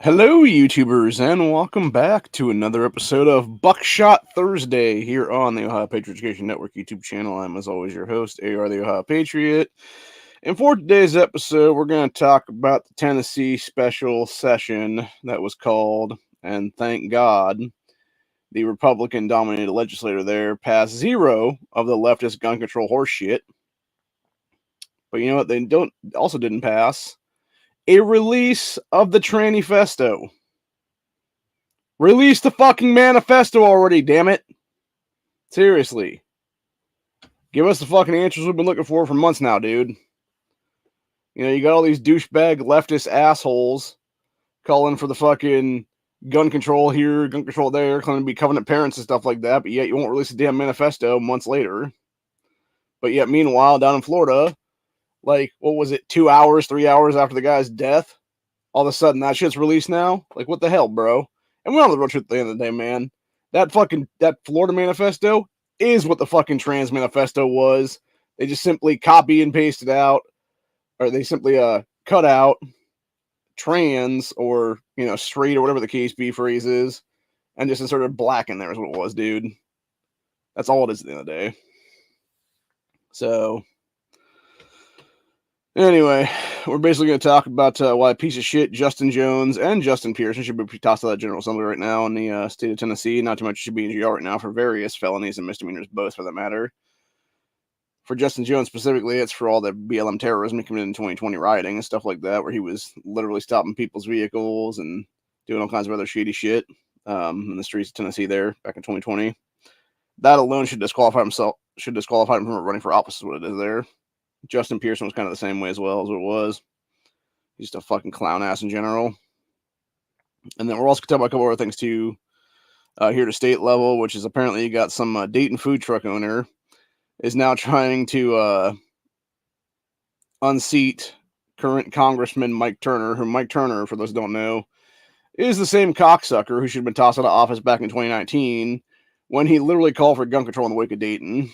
Hello, YouTubers, and welcome back to another episode of Buckshot Thursday here on the Ohio Patriot Education Network YouTube channel. I'm, as always, your host, AR the Ohio Patriot. And for today's episode, we're going to talk about the Tennessee special session that was called, and thank God, the Republican-dominated legislature there passed zero of the leftist gun control horseshit. But you know what? They also didn't pass a release of the Tranifesto. Release the fucking manifesto already, damn it. Seriously. Give us the fucking answers we've been looking for months now, dude. You know, you got all these douchebag leftist assholes calling for the fucking gun control here, gun control there, claiming to be covenant parents and stuff like that, but yet you won't release a damn manifesto months later. But yet, meanwhile, down in Florida, like, what was it, 2 hours, 3 hours after the guy's death, all of a sudden that shit's released now? Like, what the hell, bro? And we don't know the real truth at the end of the day, man. That Florida manifesto is what the fucking trans manifesto was. They just simply copy and pasted out, or they simply cut out trans or, you know, straight or whatever the case be phrase is, and just inserted black in there is what it was, dude. That's all it is at the end of the day. So, anyway, we're basically going to talk about why a piece of shit Justin Jones and Justin Pearson should be tossed out of the General Assembly right now in the state of Tennessee. Not too much should be in jail right now for various felonies and misdemeanors, both for that matter. For Justin Jones specifically, it's for all the BLM terrorism he committed in 2020 rioting and stuff like that, where he was literally stopping people's vehicles and doing all kinds of other shady shit in the streets of Tennessee there back in 2020. That alone should disqualify him from running for office, is what it is there. Justin Pearson was kind of the same way as well as what it was. He's just a fucking clown ass in general. And then we're also going to talk about a couple other things too here at a state level, which is apparently you got some Dayton food truck owner is now trying to unseat current Congressman Mike Turner, who Mike Turner, for those who don't know, is the same cocksucker who should have been tossed out of office back in 2019 when he literally called for gun control in the wake of Dayton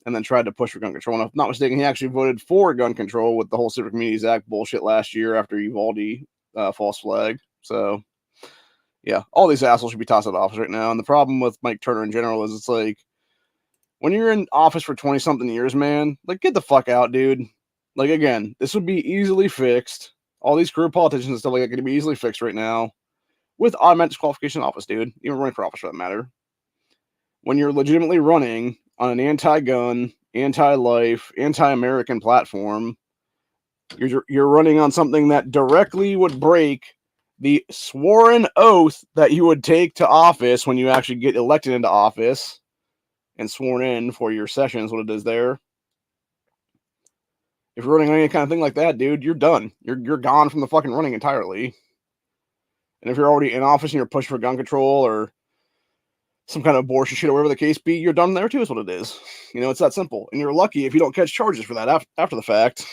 and then tried to push for gun control. And if I'm not mistaken, he actually voted for gun control with the whole Civil Communities Act bullshit last year after Uvalde false flag. So, yeah, all these assholes should be tossed out of office right now. And the problem with Mike Turner in general is it's like, when you're in office for 20-something years, man, like, get the fuck out, dude. Like, again, this would be easily fixed. All these career politicians and stuff like that can be easily fixed right now with automatic disqualification in office, dude. Even running for office for that matter. When you're legitimately running on an anti-gun, anti-life, anti-American platform, you're running on something that directly would break the sworn oath that you would take to office when you actually get elected into office and sworn in for your sessions, what it is there. If you're running on any kind of thing like that, dude, you're done. You're gone from the fucking running entirely. And if you're already in office and you're pushing for gun control or some kind of abortion shit or whatever the case be, you're done there too, is what it is. You know, it's that simple. And you're lucky if you don't catch charges for that after the fact.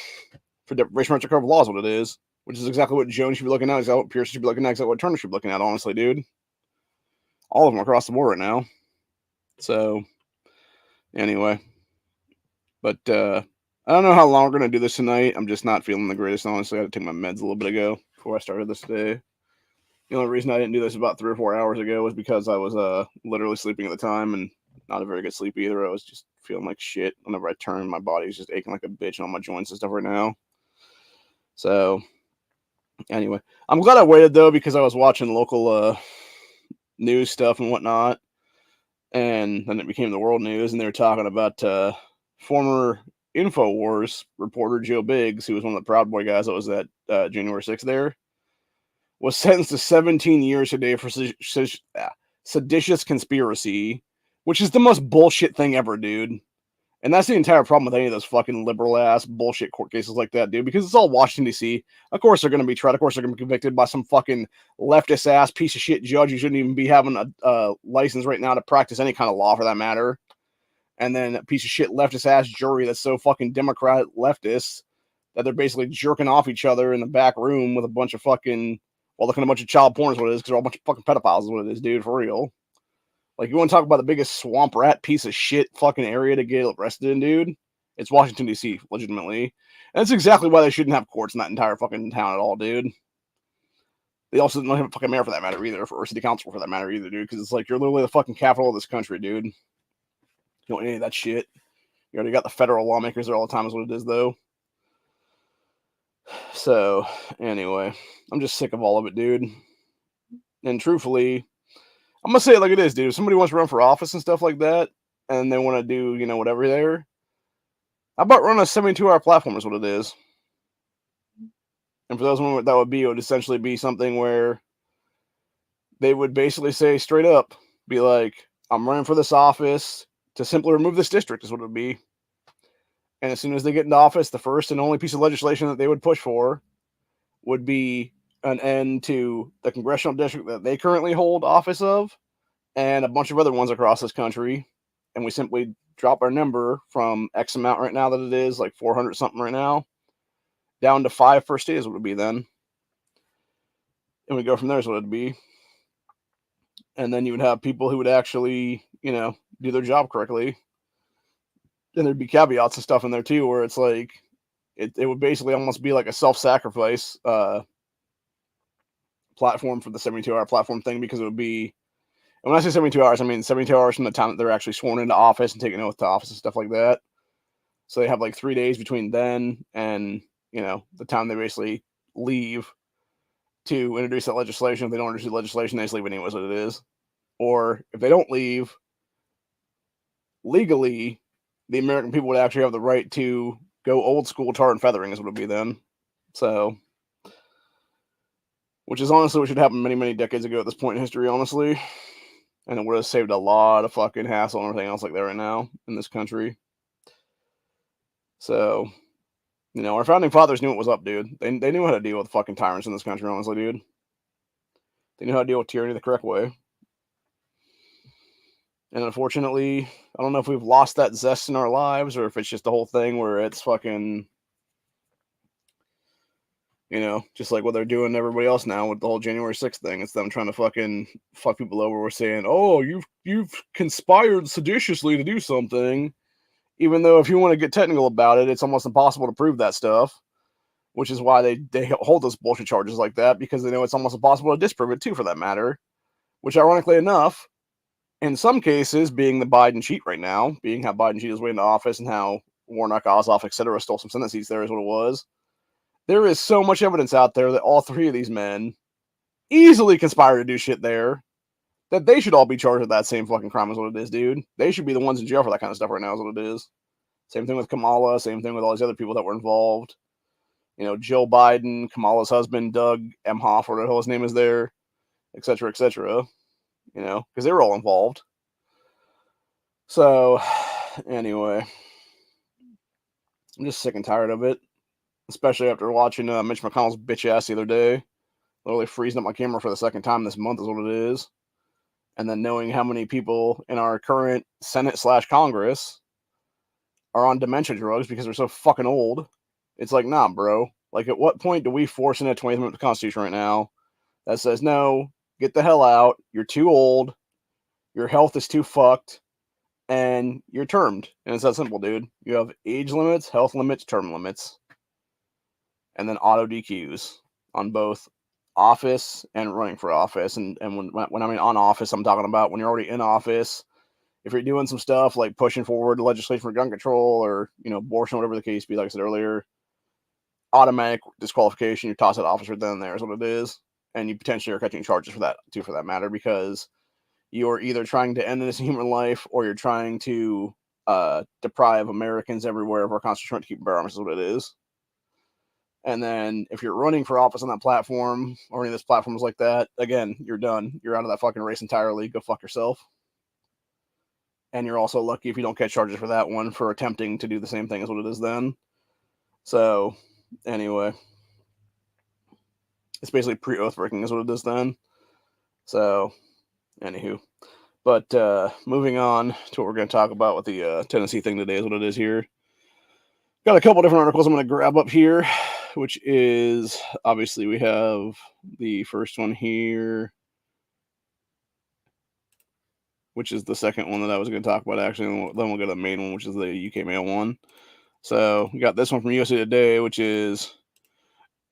For deprivation of cover law is what it is, which is exactly what Jones should be looking at, exactly what Pearson should be looking at, exactly what Turner should be looking at, honestly, dude. All of them across the board right now. So, anyway. But, I don't know how long we're going to do this tonight. I'm just not feeling the greatest, honestly. I had to take my meds a little bit ago before I started this today. The only reason I didn't do this about 3 or 4 hours ago was because I was literally sleeping at the time and not a very good sleep either. I was just feeling like shit. Whenever I turned, my body was just aching like a bitch and all my joints and stuff right now. So, anyway. I'm glad I waited, though, because I was watching local news stuff and whatnot. And then it became the world news, and they were talking about former InfoWars reporter Joe Biggs, who was one of the Proud Boy guys that was at January 6th there, was sentenced to 17 years today for seditious conspiracy, which is the most bullshit thing ever, dude. And that's the entire problem with any of those fucking liberal-ass bullshit court cases like that, dude, because it's all Washington, D.C. Of course they're going to be tried. Of course they're going to be convicted by some fucking leftist-ass piece of shit judge who shouldn't even be having a license right now to practice any kind of law for that matter. And then a piece of shit leftist-ass jury that's so fucking Democrat leftist that they're basically jerking off each other in the back room with a bunch of fucking, well, looking at a bunch of child porn is what it is, because they're all a bunch of fucking pedophiles is what it is, dude, for real. Like, you want to talk about the biggest swamp rat piece of shit fucking area to get arrested in, dude? It's Washington, D.C., legitimately. And that's exactly why they shouldn't have courts in that entire fucking town at all, dude. They also don't have a fucking mayor for that matter either, or city council for that matter either, dude. Because it's like you're literally the fucking capital of this country, dude. You don't want any of that shit. You already got the federal lawmakers there all the time, is what it is, though. So, anyway, I'm just sick of all of it, dude. And truthfully, I'm gonna say it like it is, dude. If somebody wants to run for office and stuff like that, and they want to do, whatever there, how about run a 72-hour platform is what it is. And for those women, it would essentially be something where they would basically say straight up, be like, I'm running for this office to simply remove this district is what it would be. And as soon as they get into office, the first and only piece of legislation that they would push for would be an end to the congressional district that they currently hold office of and a bunch of other ones across this country. And we simply drop our number from X amount right now that it is, like 400 something right now, down to 5 per state is what it would be then. And we go from there is what it would be. And then you would have people who would actually, do their job correctly. And there'd be caveats and stuff in there too, where it's like, it would basically almost be like a self-sacrifice platform for the 72-hour platform thing, because it would be, and when I say 72 hours, I mean 72 hours from the time that they're actually sworn into office and taking an oath to office and stuff like that. So they have like 3 days between then and, the time they basically leave to introduce that legislation. If they don't introduce legislation, they just leave anyways what it is. Or if they don't leave, legally, the American people would actually have the right to go old school tar and feathering is what it would be then. So, which is honestly what should happen many, many decades ago at this point in history, honestly. And it would have saved a lot of fucking hassle and everything else like that right now in this country. So, our founding fathers knew what was up, dude. They knew how to deal with fucking tyrants in this country, honestly, dude. They knew how to deal with tyranny the correct way. And unfortunately, I don't know if we've lost that zest in our lives or if it's just the whole thing where it's fucking, just like what they're doing to everybody else now with the whole January 6th thing. It's them trying to fucking fuck people over. We're saying, oh, you've conspired seditiously to do something. Even though if you want to get technical about it, it's almost impossible to prove that stuff. Which is why they hold those bullshit charges like that, because they know it's almost impossible to disprove it too, for that matter. Which, ironically enough, in some cases, being the Biden cheat right now, being how Biden cheated his way into office and how Warnock, Ossoff, etc. stole some Senate seats there is what it was. There is so much evidence out there that all three of these men easily conspired to do shit there, that they should all be charged with that same fucking crime as what it is, dude. They should be the ones in jail for that kind of stuff right now is what it is. Same thing with Kamala, same thing with all these other people that were involved. Jill Biden, Kamala's husband, Doug Emhoff, or whatever the hell his name is there, etc., etc., because they were all involved. So, anyway, I'm just sick and tired of it, especially after watching Mitch McConnell's bitch ass the other day, literally freezing up my camera for the second time this month is what it is, and then knowing how many people in our current Senate/Congress are on dementia drugs because they're so fucking old. It's like, nah, bro. Like, at what point do we force in a 20th Amendment Constitution right now that says, no, get the hell out, you're too old, your health is too fucked, and you're termed? And it's that simple, dude. You have age limits, health limits, term limits, and then auto DQs on both office and running for office. And when I mean on office, I'm talking about when you're already in office. If you're doing some stuff like pushing forward legislation for gun control or, abortion, whatever the case be, like I said earlier, automatic disqualification, you toss that officer then and there is what it is. And you potentially are catching charges for that too, for that matter, because you're either trying to end innocent human life or you're trying to deprive Americans everywhere of our constitutional right to keep and bear arms is what it is. And then if you're running for office on that platform or any of those platforms like that, again, you're done. You're out of that fucking race entirely. Go fuck yourself. And you're also lucky if you don't catch charges for that one for attempting to do the same thing as what it is then. So, anyway, it's basically pre-oath breaking is what it is then. So, anywho. But moving on to what we're going to talk about with the Tennessee thing today is what it is here. Got a couple different articles I'm going to grab up here, which is, obviously, we have the first one here, which is the second one that I was going to talk about, actually. And then we'll go to the main one, which is the UK Mail one. So we got this one from USA Today, which is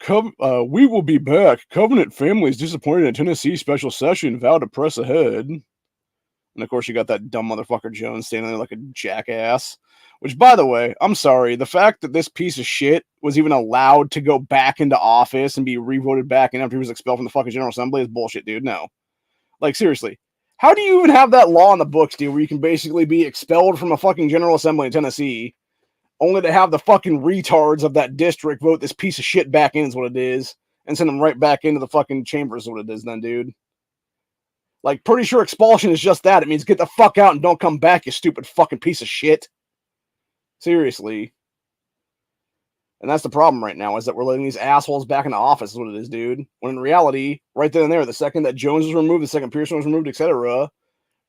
We will be back. Covenant families disappointed in Tennessee special session vow to press ahead. And of course, you got that dumb motherfucker Jones standing there like a jackass. Which, by the way, I'm sorry. The fact that this piece of shit was even allowed to go back into office and be revoted back in after he was expelled from the fucking General Assembly is bullshit, dude. No. Like, seriously. How do you even have that law in the books, dude, where you can basically be expelled from a fucking General Assembly in Tennessee only to have the fucking retards of that district vote this piece of shit back in is what it is and send them right back into the fucking chambers is what it is then, dude. Like, pretty sure expulsion is just that. It means get the fuck out and don't come back, you stupid fucking piece of shit. Seriously. And that's the problem right now, is that we're letting these assholes back into office is what it is, dude. When in reality, right then and there, the second that Jones was removed, the second Pearson was removed, etc.,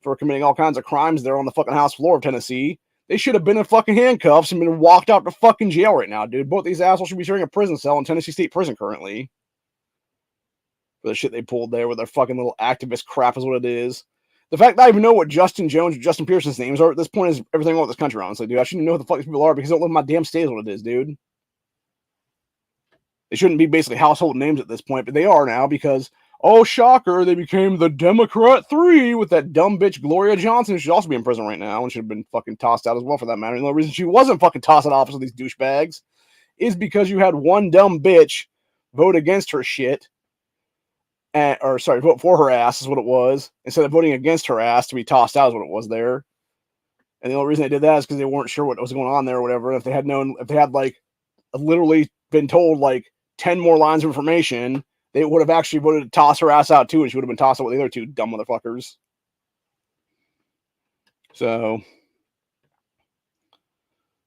for committing all kinds of crimes there on the fucking House floor of Tennessee, they should have been in fucking handcuffs and been walked out to fucking jail right now, dude. Both these assholes should be serving a prison cell in Tennessee State Prison currently. For the shit they pulled there with their fucking little activist crap is what it is. The fact that I even know what Justin Jones or Justin Pearson's names are at this point is everything wrong with this country, honestly, dude. I shouldn't know who the fuck these people are because they don't live in my damn state is what it is, dude. They shouldn't be basically household names at this point, but they are now because, oh, shocker, they became the Democrat 3 with that dumb bitch Gloria Johnson, who should also be in prison right now and should have been fucking tossed out as well for that matter. And the only reason she wasn't fucking tossed out of office with these douchebags is because you had one dumb bitch vote against her shit. Vote for her ass is what it was, instead of voting against her ass to be tossed out is what it was there. And the only reason they did that is because they weren't sure what was going on there or whatever. If they had known, if they had like literally been told like 10 more lines of information, they would have actually voted to toss her ass out too, and she would have been tossed out with the other two dumb motherfuckers. So,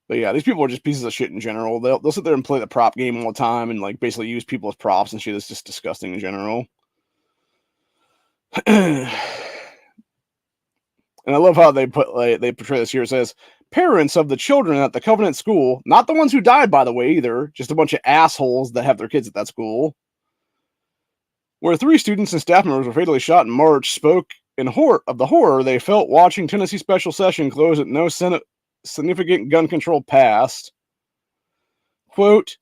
but yeah, these people are just pieces of shit in general. They'll sit there and play the prop game all the time and like basically use people as props and shit. It's just disgusting in general. And I love how they portray this here. It says, parents of the children at the Covenant school, not the ones who died, by the way, either, just a bunch of assholes that have their kids at that school, where 3 students and staff members were fatally shot in March, spoke in of the horror they felt watching Tennessee special session close at no significant gun control passed. Quote,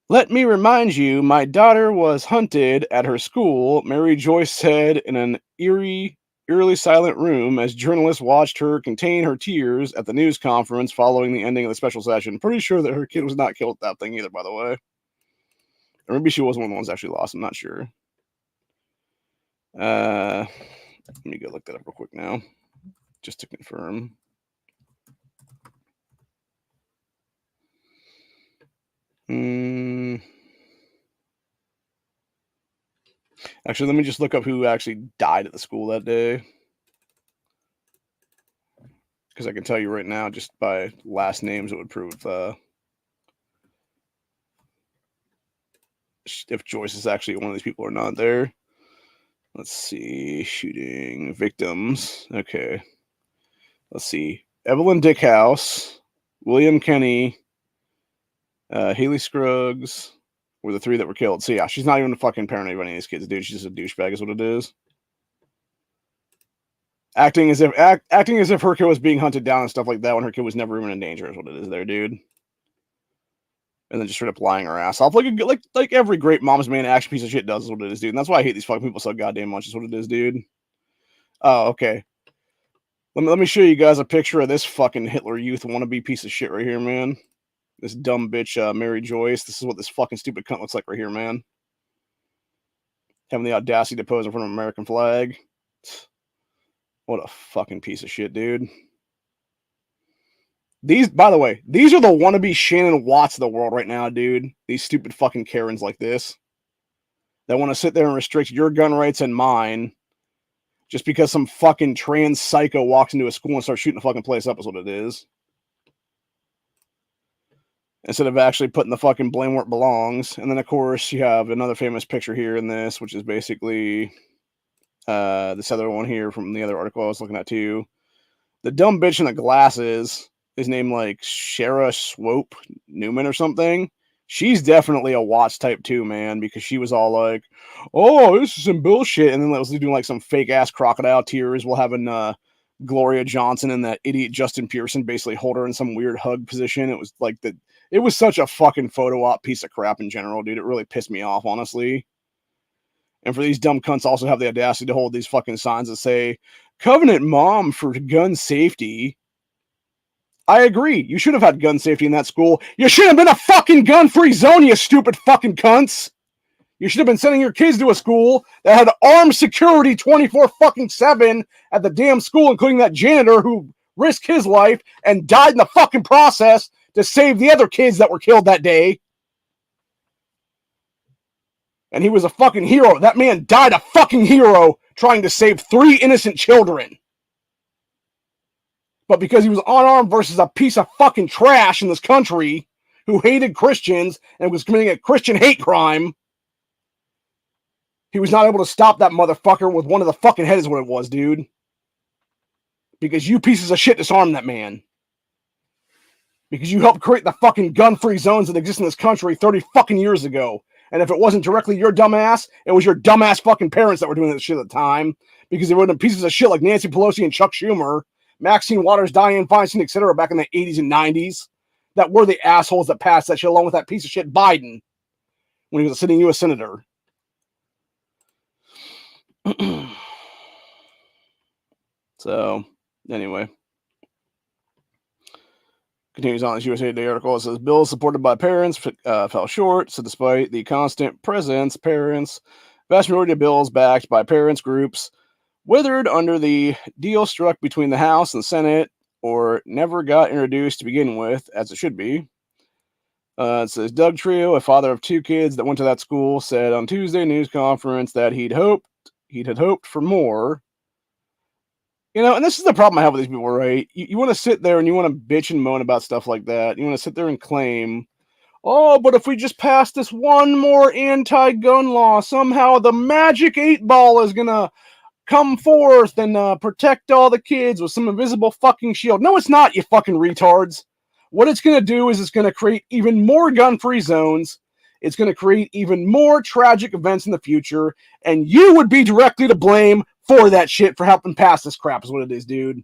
let me remind you, my daughter was hunted at her school, Mary Joyce said in an eerily silent room as journalists watched her contain her tears at the news conference following the ending of the special session. Pretty sure that her kid was not killed at that thing either, by the way. Or maybe she was one of the ones actually lost. I'm not sure. Let me go look that up real quick now, just to confirm. Actually, let me just look up who actually died at the school that day. Because I can tell you right now, just by last names, it would prove if Joyce is actually one of these people or not there. Let's see. Shooting victims. Okay. Let's see. Evelyn Dickhouse, William Kenny, Haley Scruggs were the 3 that were killed. So yeah, she's not even a fucking parent of any of these kids, dude. She's just a douchebag is what it is. Acting as if her kid was being hunted down and stuff like that when her kid was never even in danger is what it is there, dude. And then just straight up lying her ass off like every great mom's man action piece of shit does is what it is, dude. And that's why I hate these fucking people so goddamn much is what it is, dude. Oh, okay. Let me show you guys a picture of this fucking Hitler Youth wannabe piece of shit right here, man. This dumb bitch, Mary Joyce. This is what this fucking stupid cunt looks like right here, man. Having the audacity to pose in front of an American flag. What a fucking piece of shit, dude. These, by the way, these are the wannabe Shannon Watts of the world right now, dude. These stupid fucking Karens like this. That want to sit there and restrict your gun rights and mine just because some fucking trans psycho walks into a school and starts shooting the fucking place up is what it is. Instead of actually putting the fucking blame where it belongs. And then, of course, you have another famous picture here in this, which is basically this other one here from the other article I was looking at, too. The dumb bitch in the glasses is named, like, Shara Swope Newman or something. She's definitely a Watts type, too, man, because she was all like, oh, this is some bullshit. And then was doing, like, some fake-ass crocodile tears while having Gloria Johnson and that idiot Justin Pearson basically hold her in some weird hug position. It was like It was such a fucking photo op piece of crap in general, dude. It really pissed me off, honestly. And for these dumb cunts also have the audacity to hold these fucking signs that say, Covenant Mom for gun safety. I agree. You should have had gun safety in that school. You should have been a fucking gun-free zone, you stupid fucking cunts. You should have been sending your kids to a school that had armed security 24-7 at the damn school, including that janitor who risked his life and died in the fucking process to save the other kids that were killed that day. And he was a fucking hero. That man died a fucking hero trying to save 3 innocent children. But because he was unarmed versus a piece of fucking trash in this country who hated Christians and was committing a Christian hate crime, he was not able to stop that motherfucker with one of the fucking heads is what it was, dude. Because you pieces of shit disarmed that man. Because you helped create the fucking gun-free zones that exist in this country 30 fucking years ago. And if it wasn't directly your dumbass, it was your dumbass fucking parents that were doing that shit at the time. Because they were in pieces of shit like Nancy Pelosi and Chuck Schumer, Maxine Waters, Dianne Feinstein, etc. back in the 80s and 90s. That were the assholes that passed that shit along with that piece of shit Biden when he was a sitting U.S. Senator. So, anyway. Continues on this USA Today article. It says, bills supported by parents fell short. So despite the constant presence, vast majority of bills backed by parents groups withered under the deal struck between the House and Senate, or never got introduced to begin with, as it should be. It says, Doug Trio, a father of 2 kids that went to that school, said on Tuesday news conference that he'd had hoped for more. You know, and this is the problem I have with these people, right? You want to sit there and you want to bitch and moan about stuff like that. You want to sit there and claim, oh, but if we just pass this one more anti-gun law, somehow the magic 8-ball is going to come forth and protect all the kids with some invisible fucking shield. No, it's not, you fucking retards. What it's going to do is it's going to create even more gun-free zones. It's going to create even more tragic events in the future, and you would be directly to blame for that shit for helping pass this crap is what it is, dude.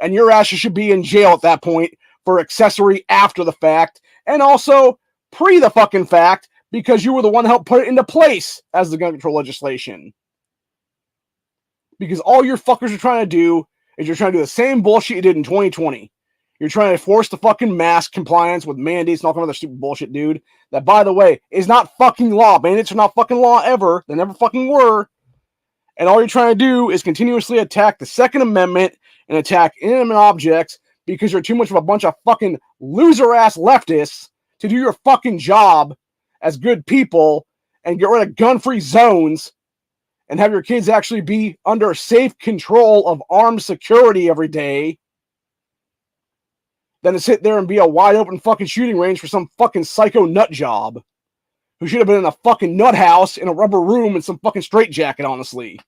And your ass should be in jail at that point for accessory after the fact and also pre the fucking fact because you were the one that helped put it into place as the gun control legislation. Because all your fuckers are trying to do is you're trying to do the same bullshit you did in 2020. You're trying to force the fucking mask compliance with mandates and all kind of other stupid bullshit, dude. That, by the way, is not fucking law. Mandates are not fucking law ever. They never fucking were. And all you're trying to do is continuously attack the Second Amendment and attack inanimate objects because you're too much of a bunch of fucking loser-ass leftists to do your fucking job as good people and get rid of gun-free zones and have your kids actually be under safe control of armed security every day than to sit there and be a wide-open fucking shooting range for some fucking psycho nut job who should have been in a fucking nut house in a rubber room in some fucking straitjacket, honestly.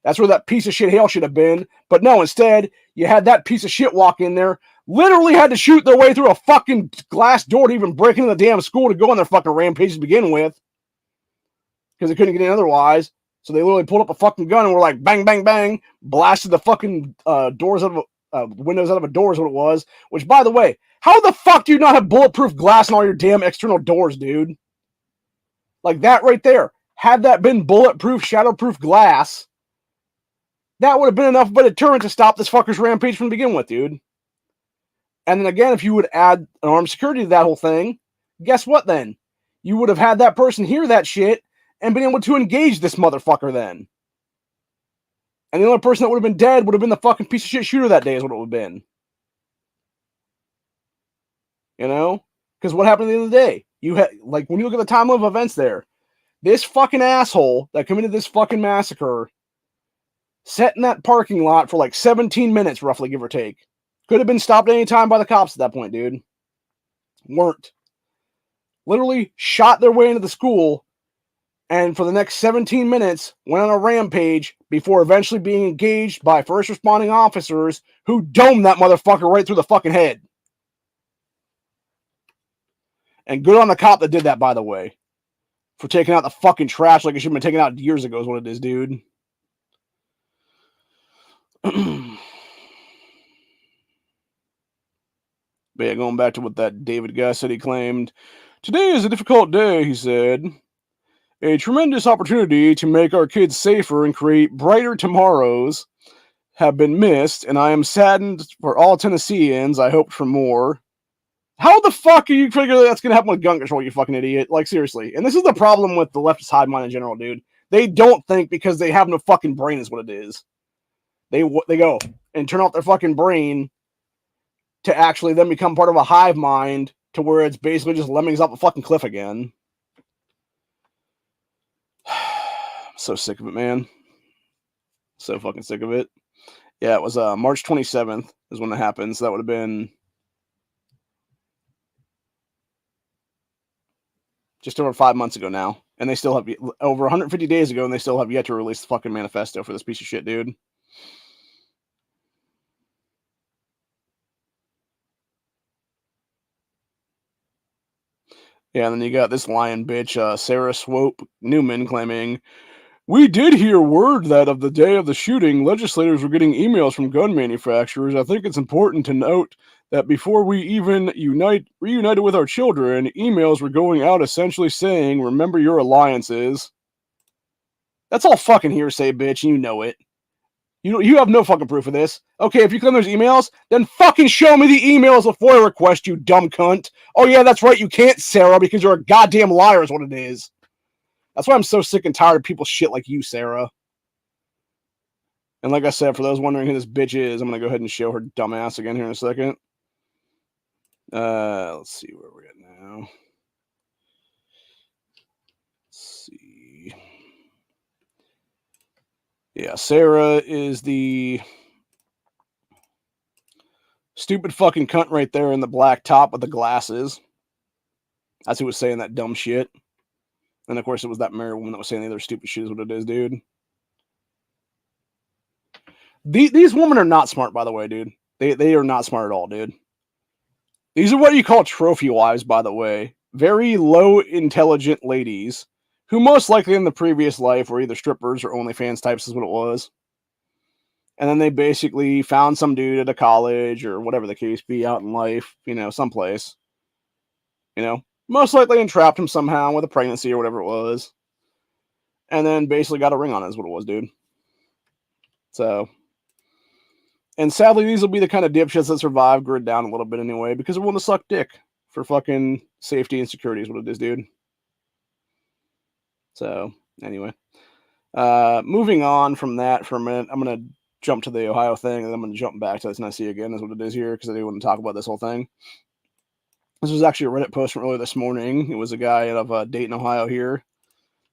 That's where that piece of shit Hale should have been. But no, instead, you had that piece of shit walk in there, literally had to shoot their way through a fucking glass door to even break into the damn school to go on their fucking rampage to begin with. Because they couldn't get in otherwise. So they literally pulled up a fucking gun and were like, bang, bang, bang, blasted the fucking doors out of windows out of a door is what it was. Which, by the way, how the fuck do you not have bulletproof glass in all your damn external doors, dude? Like that right there. Had that been bulletproof, shadowproof glass, that would have been enough of a deterrent to stop this fucker's rampage from the begin with, dude. And then again, if you would add an armed security to that whole thing, guess what then? You would have had that person hear that shit and been able to engage this motherfucker then. And the only person that would have been dead would have been the fucking piece of shit shooter that day is what it would have been. You know? Because what happened at the end of the day? You had, like, when you look at the timeline of events there, this fucking asshole that committed this fucking massacre sat in that parking lot for like 17 minutes, roughly, give or take. Could have been stopped at any time by the cops at that point, dude. Weren't. Literally shot their way into the school and for the next 17 minutes went on a rampage before eventually being engaged by first responding officers who domed that motherfucker right through the fucking head. And good on the cop that did that, by the way. For taking out the fucking trash like it should have been taken out years ago is what it is, dude. But But yeah, going back to what that David guy said, he claimed, "Today is a difficult day," he said. "A tremendous opportunity to make our kids safer and create brighter tomorrows have been missed, and I am saddened for all Tennesseans. I hoped for more." How the fuck are you figuring that's going to happen with gun control, you fucking idiot? Like, seriously. And this is the problem with the leftist hive mind in general, dude. They don't think because they have no fucking brain is what it is. They go and turn off their fucking brain to actually then become part of a hive mind to where it's basically just lemmings off a fucking cliff again. I'm so sick of it, man. So fucking sick of it. Yeah, it was March 27th is when it happened. So that would have been just over 5 months ago now. And they still have over 150 days ago, and they still have yet to release the fucking manifesto for this piece of shit, dude. Yeah, and then you got this lying bitch, Sarah Swope Newman, claiming, "We did hear word that of the day of the shooting, legislators were getting emails from gun manufacturers. I think it's important to note that before we even reunited with our children, emails were going out essentially saying, 'Remember your alliances.'" That's all fucking hearsay, bitch, and you know it. You have no fucking proof of this. Okay, if you claim there's emails, then fucking show me the emails before I request, you dumb cunt. Oh yeah, that's right, you can't, Sarah, because you're a goddamn liar is what it is. That's why I'm so sick and tired of people shit like you, Sarah. And like I said, for those wondering who this bitch is, I'm going to go ahead and show her dumbass again here in a second. Let's see where we're at now. Let's see. Yeah, Sarah is the stupid fucking cunt right there in the black top with the glasses. That's who was saying that dumb shit. And of course, it was that married woman that was saying the other stupid shit is what it is, dude. These women are not smart, by the way, dude. They are not smart at all, dude. These are what you call trophy wives, by the way. Very low intelligent ladies who most likely in the previous life were either strippers or OnlyFans types is what it was. And then they basically found some dude at a college or whatever the case be out in life, someplace. Most likely entrapped him somehow with a pregnancy or whatever it was. And then basically got a ring on it is what it was, dude. So, and sadly, these will be the kind of dipshits that survive, grid down a little bit anyway, because they're willing to suck dick for fucking safety and security is what it is, dude. So, anyway. Moving on from that for a minute, I'm going to jump to the Ohio thing, and I'm going to jump back to this Tennessee again, is what it is here, because I do want to talk about this whole thing. This was actually a Reddit post from earlier this morning. It was a guy out of Dayton, Ohio here.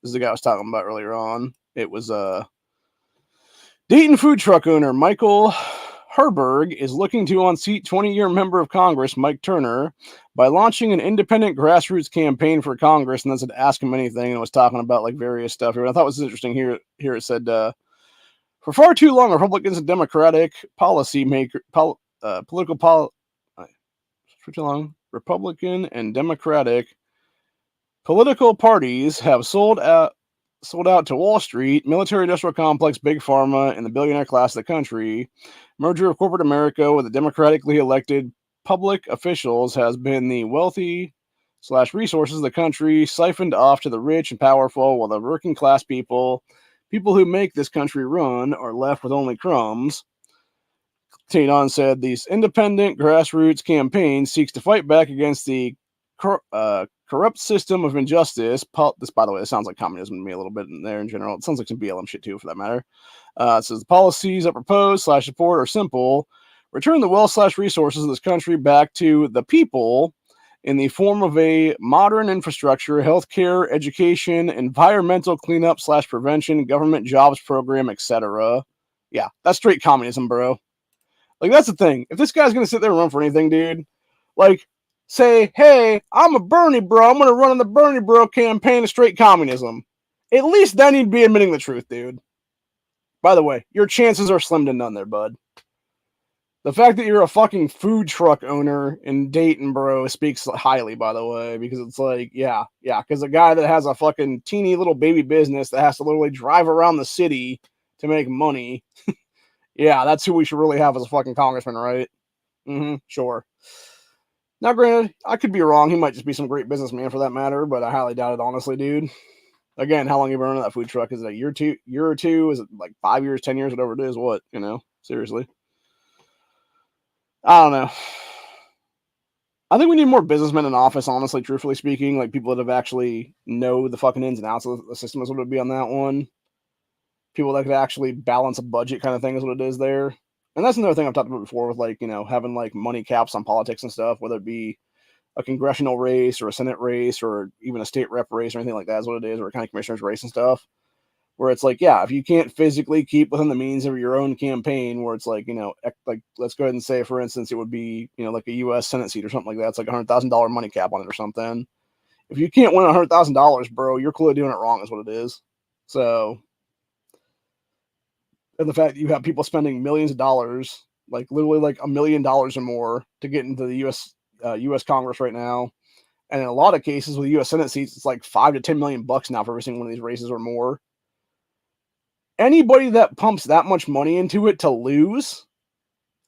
This is the guy I was talking about earlier on. It was Dayton food truck owner Michael Herberg is looking to unseat 20-year member of Congress Mike Turner by launching an independent grassroots campaign for Congress, and then said ask him anything, and it was talking about like various stuff here. And I thought it was interesting here. Here it said, for far too long, Republicans and Democratic Republican and Democratic political parties have sold out to Wall Street, military-industrial complex, big pharma, and the billionaire class of the country. Merger of corporate America with the democratically elected public officials has been the wealthy / resources of the country siphoned off to the rich and powerful, while the working class people who make this country run, are left with only crumbs. Tanon said these independent grassroots campaign seeks to fight back against the corrupt system of injustice. This, by the way, it sounds like communism to me a little bit in there in general. It sounds like some BLM shit too, for that matter. It says the policies that propose / support are simple: return the wealth / resources of this country back to the people in the form of a modern infrastructure, healthcare, education, environmental cleanup / prevention, government jobs program, etc. Yeah, that's straight communism, bro. Like, that's the thing. If this guy's gonna sit there and run for anything, dude, like, say, hey, I'm a Bernie bro, I'm gonna run on the Bernie bro campaign of straight communism. At least then he'd be admitting the truth, dude. By the way, your chances are slim to none there, bud. The fact that you're a fucking food truck owner in Dayton, bro, speaks highly, by the way, because it's like, yeah, because a guy that has a fucking teeny little baby business that has to literally drive around the city to make money, yeah, that's who we should really have as a fucking congressman, right? Sure. Now, granted, I could be wrong. He might just be some great businessman for that matter, but I highly doubt it, honestly, dude. Again, how long have you been running that food truck? Is it a year or two? Is it like 5 years, 10 years, whatever it is? What, seriously. I don't know. I think we need more businessmen in office, honestly, truthfully speaking. Like people that have actually know the fucking ins and outs of the system is what it would be on that one. People that could actually balance a budget kind of thing is what it is there. And that's another thing I've talked about before with like, having like money caps on politics and stuff, whether it be a congressional race or a Senate race or even a state rep race or anything like that is what it is, or a county commissioner's race and stuff. Where it's like, yeah, if you can't physically keep within the means of your own campaign, where it's like, like let's go ahead and say, for instance, it would be, like a U.S. Senate seat or something like that. It's like $100,000 money cap on it or something. If you can't win $100,000, bro, you're clearly doing it wrong is what it is. So, and the fact that you have people spending millions of dollars, like literally like $1 million or more to get into the U.S. Congress right now. And in a lot of cases with U.S. Senate seats, it's like $5 to $10 million now for every single one of these races or more. Anybody that pumps that much money into it to lose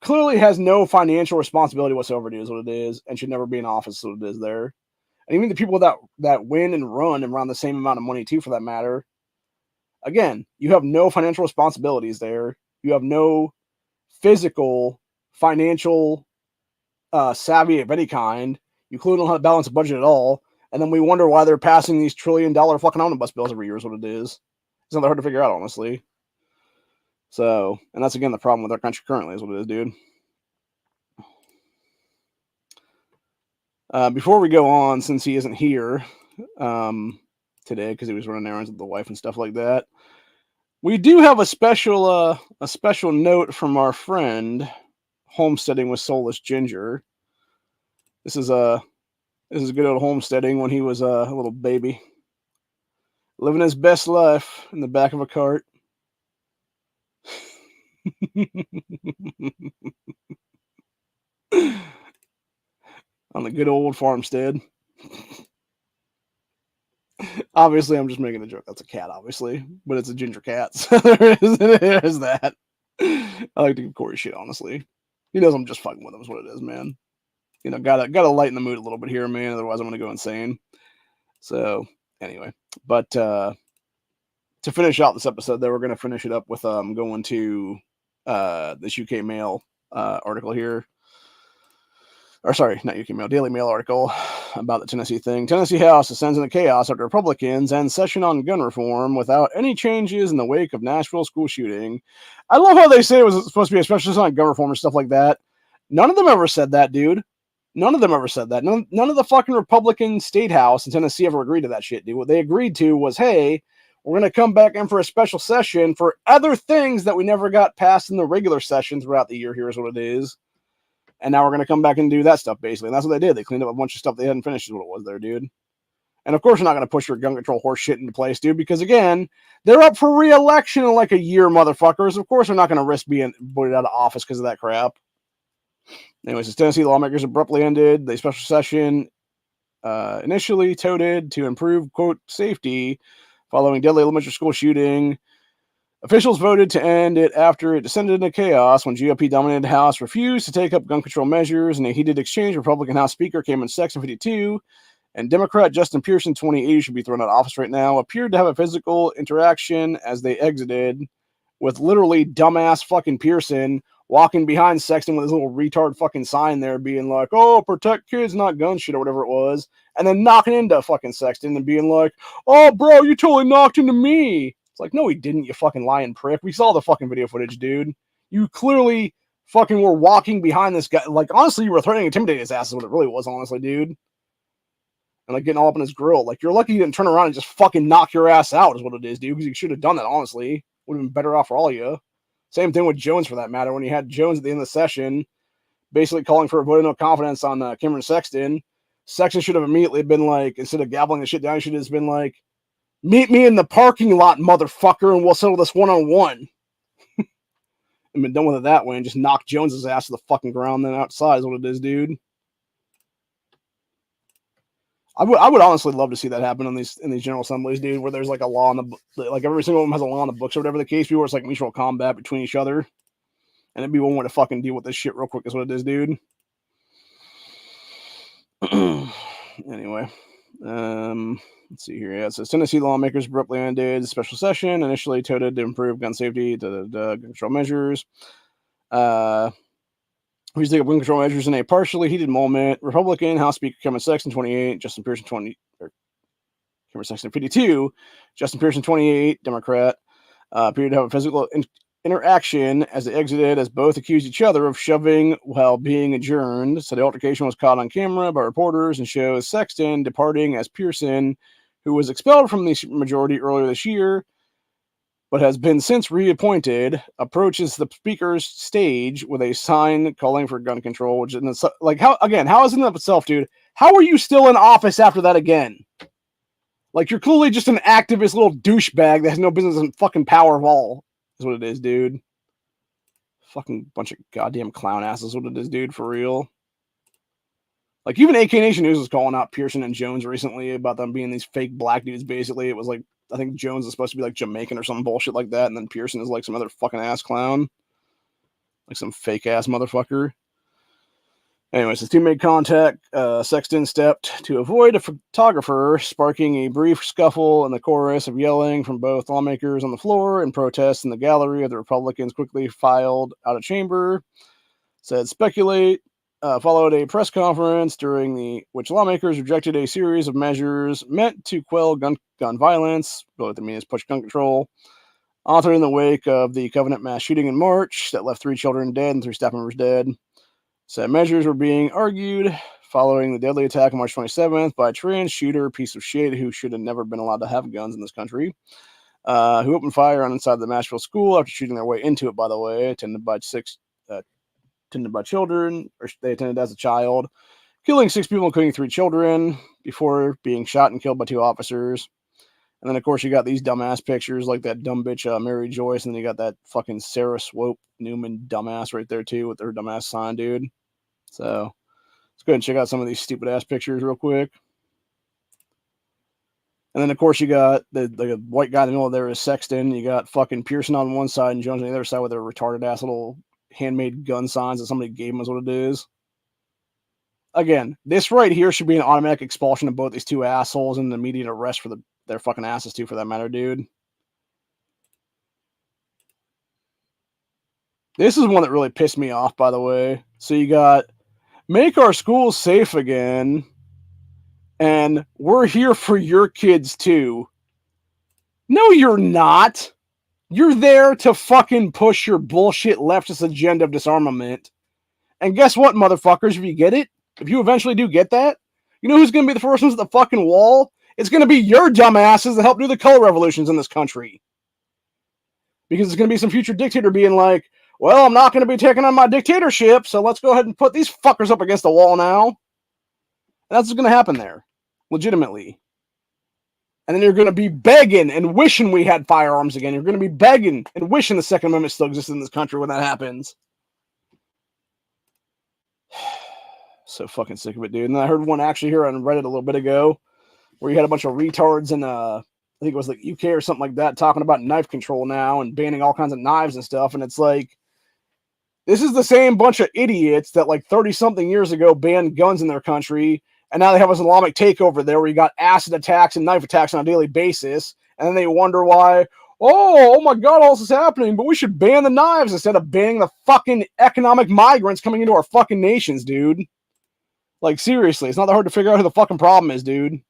clearly has no financial responsibility whatsoever, is what it is, and should never be in office, what it is there. And even the people that win and run around the same amount of money too, for that matter, again, you have no financial responsibilities there. You have no physical, financial savvy of any kind. You clearly don't have to balance a budget at all. And then we wonder why they're passing these $1 trillion fucking omnibus bills every year is what it is. It's not that hard to figure out, honestly. So, and that's again the problem with our country currently is what it is, dude. Before we go on, since he isn't here today because he was running errands with the wife and stuff like that, we do have a special note from our friend homesteading with Soulless Ginger. This is good old homesteading when he was a little baby, living his best life in the back of a cart. On the good old farmstead. Obviously, I'm just making a joke. That's a cat, obviously, but it's a ginger cat. So there is that. I like to give Corey shit, honestly. He knows I'm just fucking with him, is what it is, man. Gotta lighten the mood a little bit here, man. Otherwise, I'm gonna go insane. So, anyway, but to finish out this episode, though, we're gonna finish it up with going to this UK Mail article here. Or sorry, not UK Mail, Daily Mail article about the Tennessee thing. Tennessee House descends into chaos after Republicans end session on gun reform without any changes in the wake of Nashville school shooting. I love how they say it was supposed to be a special session on gun reform and stuff like that. None of them ever said that, dude. None of them ever said that. None of the fucking Republican state house in Tennessee ever agreed to that shit, dude. What they agreed to was, hey, we're going to come back in for a special session for other things that we never got passed in the regular session throughout the year. Here's what it is. And now we're going to come back and do that stuff, basically. And that's what they did. They cleaned up a bunch of stuff they hadn't finished is what it was there, dude. And of course, we're not going to push your gun control horse shit into place, dude, because again, they're up for re-election in like a year, motherfuckers. Of course, we're not going to risk being voted out of office because of that crap. Anyways, as Tennessee lawmakers abruptly ended the special session initially touted to improve, quote, safety following deadly elementary school shooting. Officials voted to end it after it descended into chaos when GOP-dominated House refused to take up gun control measures. In a heated exchange, Republican House Speaker came in Section 52, and Democrat Justin Pearson, 28, should be thrown out of office right now, appeared to have a physical interaction as they exited with literally dumbass fucking Pearson walking behind Sexton with his little retard fucking sign there being like, oh, protect kids, not gun shit, or whatever it was, and then knocking into fucking Sexton and being like, oh, bro, you totally knocked into me. Like, no, he didn't, you fucking lying prick. We saw the fucking video footage, dude. You clearly fucking were walking behind this guy. Like, honestly, you were threatening to intimidate his ass is what it really was, honestly, dude. And, like, getting all up in his grill. Like, you're lucky you didn't turn around and just fucking knock your ass out is what it is, dude, because you should have done that, honestly. Would have been better off for all of you. Same thing with Jones, for that matter. When you had Jones at the end of the session, basically calling for a vote of no confidence on Cameron Sexton, Sexton should have immediately been like, instead of gabbling the shit down, he should have just been like, meet me in the parking lot, motherfucker, and we'll settle this one-on-one. And been done with it that way and just knock Jones's ass to the fucking ground then outside is what it is, dude. I would honestly love to see that happen in these general assemblies, dude, where there's like a law on the, like every single one has a law on the books or whatever the case be, where it's like mutual combat between each other. And it'd be one way to fucking deal with this shit real quick is what it is, dude. Anyway, let's see here. Yeah, it says Tennessee lawmakers abruptly ended special session, initially touted to improve gun safety, gun control measures. We take up gun control measures in a partially heated moment. Republican House Speaker Cameron Sexton, 28, Justin Pearson, 52, Justin Pearson, 28, Democrat, appeared to have a physical interaction as they exited, as both accused each other of shoving while being adjourned. So the altercation was caught on camera by reporters and shows Sexton departing as Pearson, who was expelled from the majority earlier this year, but has been since reappointed, approaches the speaker's stage with a sign calling for gun control, which is like, how is it in of itself, dude? How are you still in office after that again? Like, you're clearly just an activist little douchebag that has no business in fucking power of all, is what it is, dude. Fucking bunch of goddamn clown asses, what it is, dude, for real. Like, even AK Nation News was calling out Pearson and Jones recently about them being these fake black dudes, basically. It was like, I think Jones is supposed to be like Jamaican or some bullshit like that, and then Pearson is like some other fucking ass clown. Like some fake ass motherfucker. Anyways, the two made contact. Sexton stepped to avoid a photographer, sparking a brief scuffle and the chorus of yelling from both lawmakers on the floor and protests in the gallery. The Republicans quickly filed out of chamber. Said speculate. Followed a press conference during which lawmakers rejected a series of measures meant to quell gun violence, what they mean is push gun control, authored in the wake of the Covenant mass shooting in March that left 3 children dead and 3 staff members dead. Said measures were being argued following the deadly attack on March 27th by a trans shooter piece of shit who should have never been allowed to have guns in this country, who opened fire on inside the Nashville school after shooting their way into it, by the way, attended by children, or they attended as a child, killing 6 people, including 3 children, before being shot and killed by 2 officers. And then, of course, you got these dumbass pictures, like that dumb bitch Mary Joyce, and then you got that fucking Sarah Swope Newman dumbass right there, too, with her dumbass sign, dude. So, let's go ahead and check out some of these stupid-ass pictures real quick. And then, of course, you got the white guy in the middle there is Sexton. You got fucking Pearson on one side and Jones on the other side with their retarded-ass little handmade gun signs that somebody gave them is what it is. Again, this right here should be an automatic expulsion of both these 2 assholes and an immediate arrest for their fucking asses too, for that matter, dude. This is one that really pissed me off, by the way. So you got make our schools safe again, and we're here for your kids too. No, you're not. You're there to fucking push your bullshit leftist agenda of disarmament. And guess what, motherfuckers, if you get it, if you eventually do get that, you know who's going to be the first ones at the fucking wall? It's going to be your dumbasses that help do the color revolutions in this country. Because it's going to be some future dictator being like, well, I'm not going to be taking on my dictatorship, so let's go ahead and put these fuckers up against the wall now. And that's what's going to happen there. Legitimately. And then you're going to be begging and wishing we had firearms again. You're going to be begging and wishing the Second Amendment still exists in this country when that happens. So fucking sick of it, dude. And I heard one actually here on Reddit a little bit ago where you had a bunch of retards in, I think it was like UK or something like that, talking about knife control now and banning all kinds of knives and stuff. And it's like, this is the same bunch of idiots that like 30-something years ago banned guns in their country. And now they have an Islamic takeover there where you got acid attacks and knife attacks on a daily basis. And then they wonder why, oh my God, all this is happening, but we should ban the knives instead of banning the fucking economic migrants coming into our fucking nations, dude. Like, seriously, it's not that hard to figure out who the fucking problem is, dude.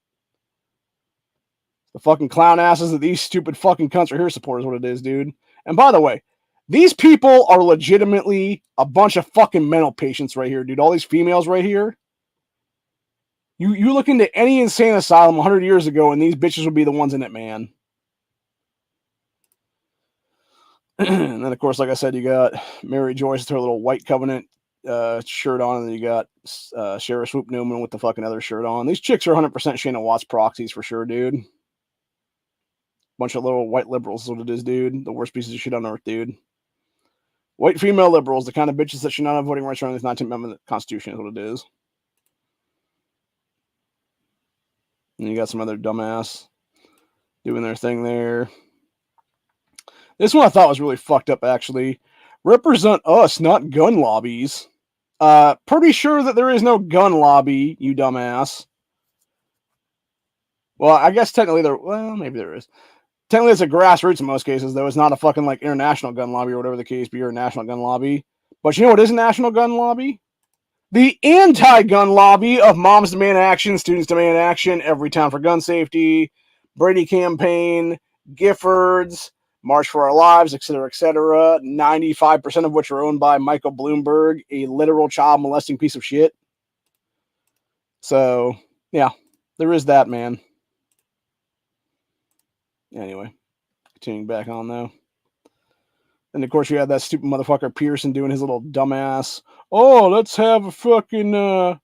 The fucking clown asses that these stupid fucking cunts are here support is what it is, dude. And by the way, these people are legitimately a bunch of fucking mental patients right here, dude. All these females right here. You look into any insane asylum 100 years ago, and these bitches would be the ones in it, man. And then, of course, like I said, you got Mary Joyce with her little white Covenant shirt on, and then you got Sheriff Swoop Newman with the fucking other shirt on. These chicks are 100% Shannon Watts proxies for sure, dude. Bunch of little white liberals is what it is, dude. The worst pieces of shit on earth, dude. White female liberals, the kind of bitches that should not have voting rights under the 19th Amendment Constitution is what it is. And you got some other dumbass doing their thing there. This one I thought was really fucked up, actually. Represent us, not gun lobbies. Pretty sure that there is no gun lobby, you dumbass. Well, I guess technically there... Well, maybe there is. Technically, it's a grassroots in most cases, though. It's not a fucking, like, international gun lobby or whatever the case be, or a national gun lobby. But you know what is a national gun lobby? The anti-gun lobby of Moms Demand Action, Students Demand Action, Every Town for Gun Safety, Brady Campaign, Giffords, March for Our Lives, etc., 95% of which are owned by Michael Bloomberg, a literal child molesting piece of shit. So, yeah, there is that, man. Anyway, continuing back on, though. And, of course, you had that stupid motherfucker Pearson doing his little dumbass, oh, let's have a fucking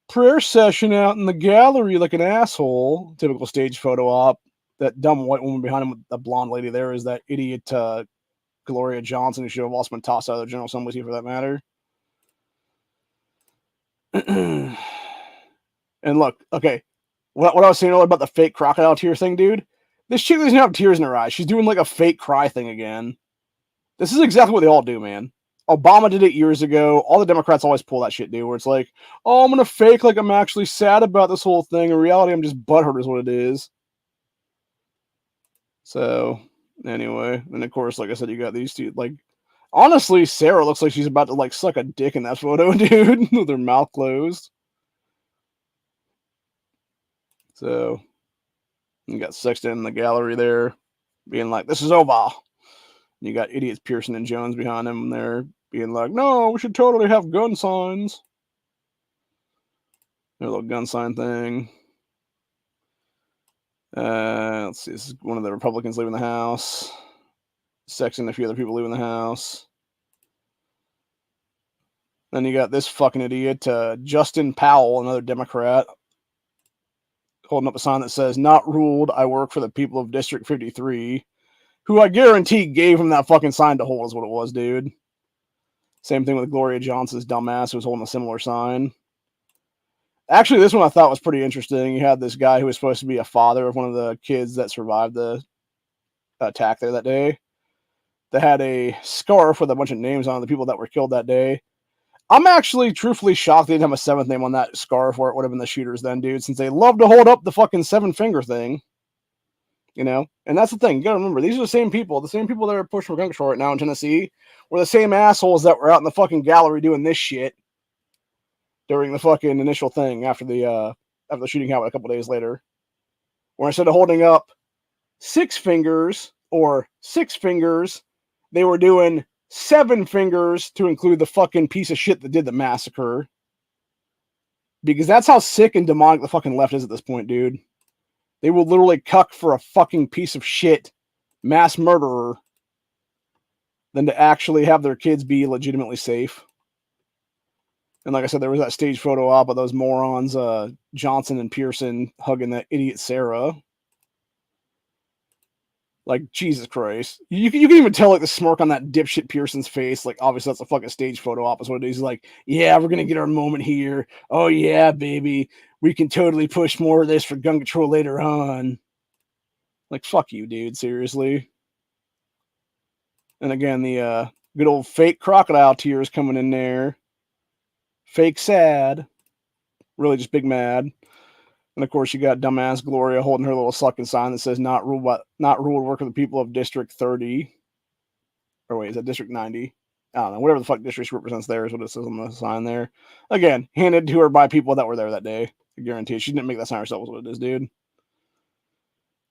prayer session out in the gallery like an asshole. Typical stage photo op. That dumb white woman behind him with the blonde lady there is that idiot Gloria Johnson, who should have also been tossed out of the General Assembly for that matter. And look, okay, what I was saying earlier about the fake crocodile tear thing, dude, this chick doesn't have tears in her eyes. She's doing like a fake cry thing again. This is exactly what they all do, man. Obama did it years ago. All the Democrats always pull that shit, dude, where it's like, oh, I'm going to fake like I'm actually sad about this whole thing. In reality, I'm just butthurt is what it is. So, anyway, and of course, like I said, you got these two, like, honestly, Sarah looks like she's about to, like, suck a dick in that photo, dude, with her mouth closed. So, you got Sexton in the gallery there, being like, this is over. You got idiots Pearson and Jones behind him there, being like, no, we should totally have gun signs. Their little gun sign thing. Let's see, this is one of the Republicans leaving the House. Sexton and a few other people leaving the House. Then you got this fucking idiot, Justin Powell, another Democrat, holding up a sign that says, not ruled, I work for the people of District 53. Who I guarantee gave him that fucking sign to hold is what it was, dude. Same thing with Gloria Johnson's dumbass who was holding a similar sign. Actually, this one I thought was pretty interesting. You had this guy who was supposed to be a father of one of the kids that survived the attack there that day. That had a scarf with a bunch of names on the people that were killed that day. I'm actually truthfully shocked they didn't have a seventh name on that scarf, or it would have been the shooters then, dude, since they love to hold up the fucking seven finger thing. You know, and that's the thing. You gotta remember, these are the same people that are pushing for gun control right now in Tennessee, were the same assholes that were out in the fucking gallery doing this shit during the fucking initial thing after the shooting happened a couple days later. Where instead of holding up six fingers, they were doing seven fingers to include the fucking piece of shit that did the massacre. Because that's how sick and demonic the fucking left is at this point, dude. They will literally cuck for a fucking piece of shit mass murderer than to actually have their kids be legitimately safe. And like I said, there was that stage photo op of those morons, Johnson and Pearson, hugging that idiot Sarah. Like, Jesus Christ. You can even tell, like, the smirk on that dipshit Pearson's face. Like, obviously, that's a fucking stage photo op is what it is. He's like, yeah, we're going to get our moment here. Oh, yeah, baby. We can totally push more of this for gun control later on. Like, fuck you, dude. Seriously. And again, the good old fake crocodile tears coming in there. Fake sad. Really just big mad. And of course, you got dumbass Gloria holding her little sucking sign that says not ruled work of the people of District 30. Or wait, is that District 90? I don't know. Whatever the fuck district she represents there is what it says on the sign there. Again, handed to her by people that were there that day. I guarantee you. She didn't make that sign herself, is what it is, dude.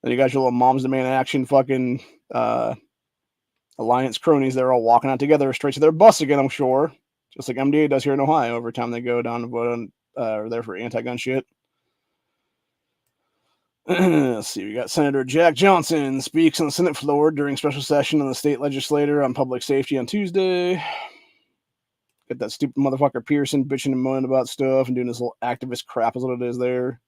And you got your little Moms Demand Action fucking alliance cronies. They're all walking out together straight to their bus again, I'm sure. Just like MDA does here in Ohio every time they go down to vote on, or there for anti-gun shit. Let's see, we got Senator Jack Johnson speaks on the Senate floor during special session on the state legislature on public safety on Tuesday. Got that stupid motherfucker Pearson bitching and moaning about stuff and doing this little activist crap is what it is there.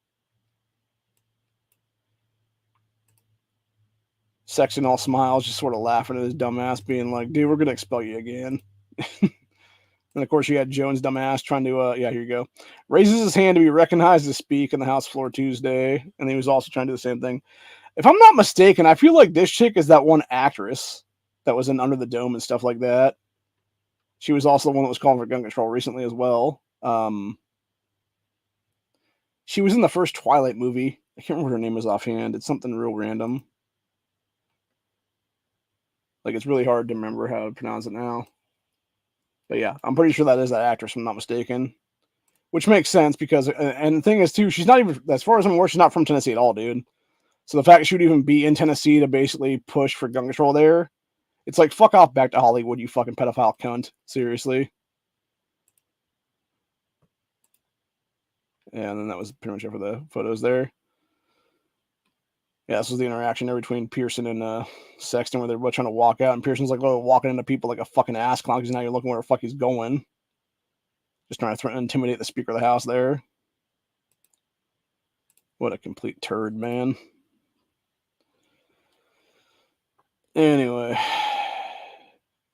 Sexton all smiles, just sort of laughing at his dumbass, being like, dude, we're going to expel you again. And of course, you had Jones' dumbass trying to, yeah, here you go. Raises his hand to be recognized to speak on the House floor Tuesday. And he was also trying to do the same thing. If I'm not mistaken, I feel like this chick is that one actress that was in Under the Dome and stuff like that. She was also the one that was calling for gun control recently as well. She was in the first Twilight movie. I can't remember what her name is offhand. It's something real random. Like, it's really hard to remember how to pronounce it now. But yeah, I'm pretty sure that is that actress, if I'm not mistaken. Which makes sense because, and the thing is too, she's not even, as far as I'm aware, she's not from Tennessee at all, dude. So the fact that she would even be in Tennessee to basically push for gun control there, it's like, fuck off back to Hollywood, you fucking pedophile cunt. Seriously. And then that was pretty much it for the photos there. Yeah, this was the interaction there between Pearson and Sexton, where they're both trying to walk out, and Pearson's like, oh, walking into people like a fucking ass clown because now you're looking where the fuck he's going. Just trying to threaten and intimidate the Speaker of the House there. What a complete turd, man. Anyway.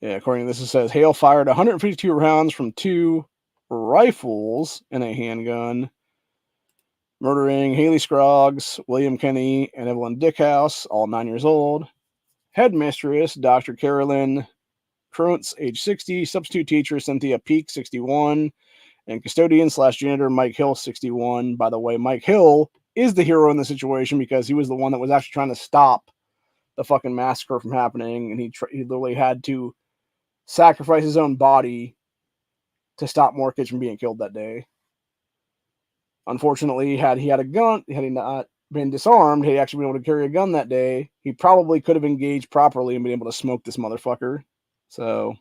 Yeah, according to this, it says, Hale fired 152 rounds from 2 rifles and a handgun, murdering Haley Scroggs, William Kenny, and Evelyn Dickhouse, all 9 years old. Headmistress, Dr. Carolyn Krantz, age 60, substitute teacher, Cynthia Peak, 61, and custodian/janitor, Mike Hill, 61. By the way, Mike Hill is the hero in the situation because he was the one that was actually trying to stop the fucking massacre from happening, and he literally had to sacrifice his own body to stop more kids from being killed that day. Unfortunately, had he had a gun, had he not been disarmed, had he actually been able to carry a gun that day, he probably could have engaged properly and been able to smoke this motherfucker. So,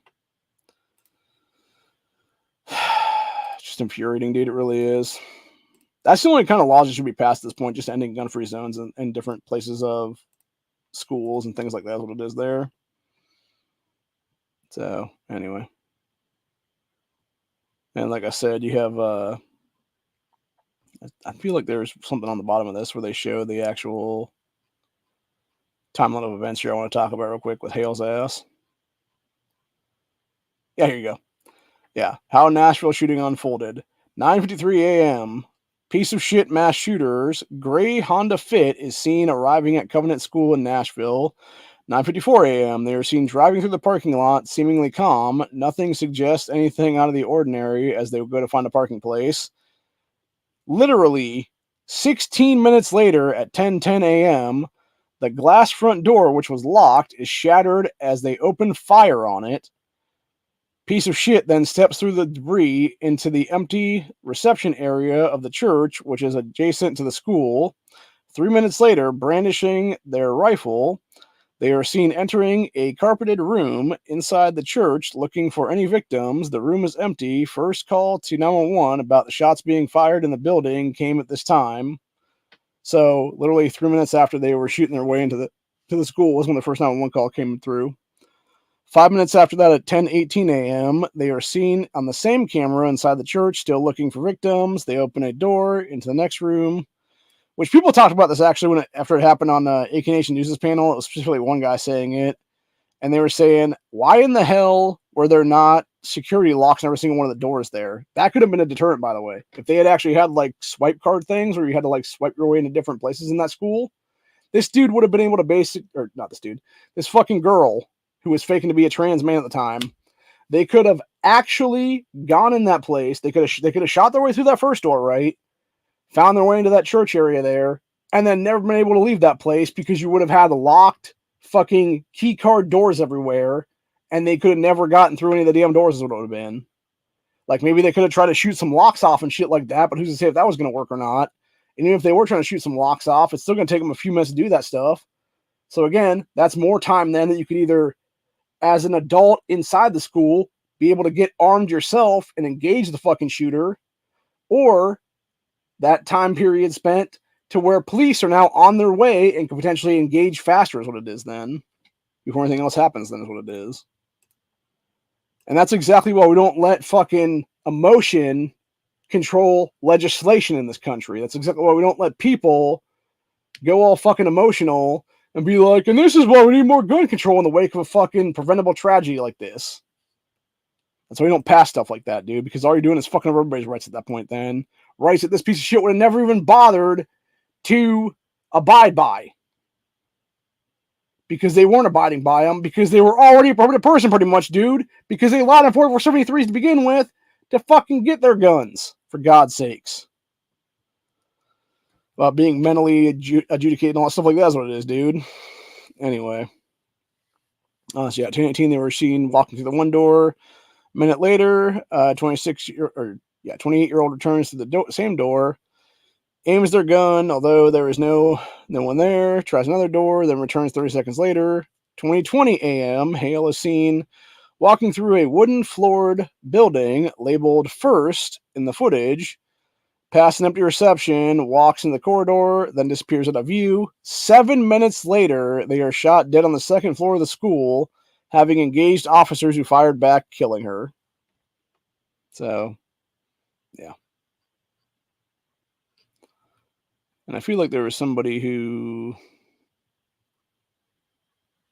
just infuriating, dude. It really is. That's the only kind of laws that should be passed at this point, just ending gun-free zones in different places of schools and things like that is what it is there. So, anyway. And like I said, you have, I feel like there's something on the bottom of this where they show the actual timeline of events here I want to talk about real quick with Hale's ass. Yeah, here you go. Yeah, how Nashville shooting unfolded. 9:53 a.m. Piece of shit mass shooters. Gray Honda Fit is seen arriving at Covenant School in Nashville. 9:54 a.m. They are seen driving through the parking lot, seemingly calm. Nothing suggests anything out of the ordinary as they go to find a parking place. Literally 16 minutes later at 10:10 a.m., the glass front door, which was locked, is shattered as they open fire on it. Piece of shit then steps through the debris into the empty reception area of the church, which is adjacent to the school. 3 minutes later, brandishing their rifle, they are seen entering a carpeted room inside the church looking for any victims. The room is empty. First call to 911 about the shots being fired in the building came at this time. So literally 3 minutes after they were shooting their way into the school was when the first 911 call came through. 5 minutes after that, at 10:18 a.m., they are seen on the same camera inside the church, still looking for victims. They open a door into the next room, which people talked about this actually after it happened on AK Nation News' panel. It was specifically one guy saying it, and they were saying, why in the hell were there not security locks on every single one of the doors there? That could have been a deterrent, by the way. If they had actually had like swipe card things where you had to like swipe your way into different places in that school, this dude would have been able to this fucking girl who was faking to be a trans man at the time, they could have actually gone in that place. They could have shot their way through that first door, right? Found their way into that church area there, and then never been able to leave that place because you would have had locked fucking key card doors everywhere, and they could have never gotten through any of the damn doors as it would have been. Like, maybe they could have tried to shoot some locks off and shit like that, but who's to say if that was going to work or not? And even if they were trying to shoot some locks off, it's still going to take them a few minutes to do that stuff. So again, that's more time then that you could either, as an adult inside the school, be able to get armed yourself and engage the fucking shooter, or that time period spent to where police are now on their way and can potentially engage faster is what it is then. Before anything else happens, then is what it is. And that's exactly why we don't let fucking emotion control legislation in this country. That's exactly why we don't let people go all fucking emotional and be like, and this is why we need more gun control in the wake of a fucking preventable tragedy like this. That's why we don't pass stuff like that, dude, because all you're doing is fucking up everybody's rights at that point then. Rights that this piece of shit would have never even bothered to abide by. because they weren't abiding by them, because they were already a prohibited person pretty much, dude, because they allowed them 4473s to begin with to fucking get their guns, for God's sakes. Being mentally adjudicated and all that stuff like that is what it is, dude. Anyway. So yeah, 2018, they were seen walking through the one door. A minute later, 28-year-old returns to the same door, aims their gun, although there is no one there, tries another door, then returns 30 seconds later. 20:20 a.m., Hale is seen walking through a wooden floored building labeled First in the footage, past an empty reception, walks in the corridor, then disappears out of view. 7 minutes later, they are shot dead on the second floor of the school, having engaged officers who fired back, killing her. So, yeah. And I feel like there was somebody who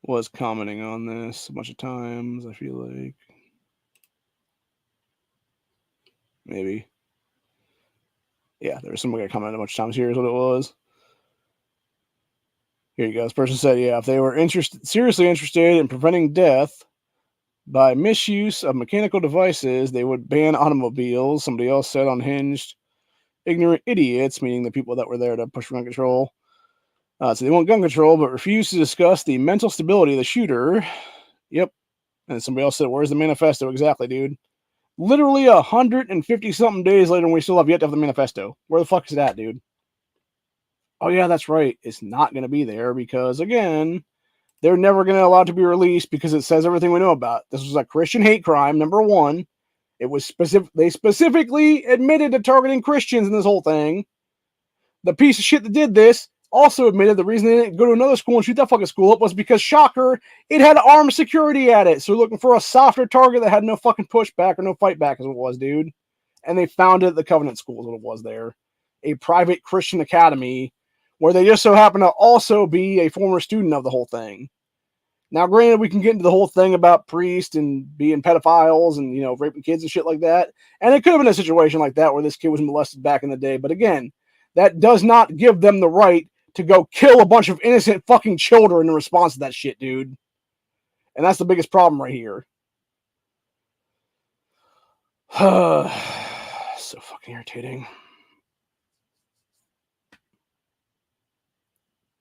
was commenting on this a bunch of times, I feel like. Maybe. Yeah, there was somebody that commented a bunch of times. Here's what it was. Here you go. This person said, yeah, if they were seriously interested in preventing death by misuse of mechanical devices, they would ban automobiles. Somebody else said, unhinged, ignorant idiots, meaning the people that were there to push for gun control. So they want gun control, but refuse to discuss the mental stability of the shooter. Yep. And somebody else said, where's the manifesto? Exactly, dude. Literally 150-something days later, and we still have yet to have the manifesto. Where the fuck is that, dude? Oh, yeah, that's right. It's not going to be there because, again, they're never going to allow it to be released because it says everything we know about. This was a Christian hate crime, number one. It was specific. They specifically admitted to targeting Christians in this whole thing. The piece of shit that did this also admitted the reason they didn't go to another school and shoot that fucking school up was because, shocker, it had armed security at it. So they're looking for a softer target that had no fucking pushback or no fight back, is what it was, dude. And they found it at the Covenant School, is what it was there. A private Christian academy where they just so happen to also be a former student of the whole thing. Now, granted, we can get into the whole thing about priests and being pedophiles and, raping kids and shit like that. And it could have been a situation like that where this kid was molested back in the day. But again, that does not give them the right to go kill a bunch of innocent fucking children in response to that shit, dude. And that's the biggest problem right here. So fucking irritating.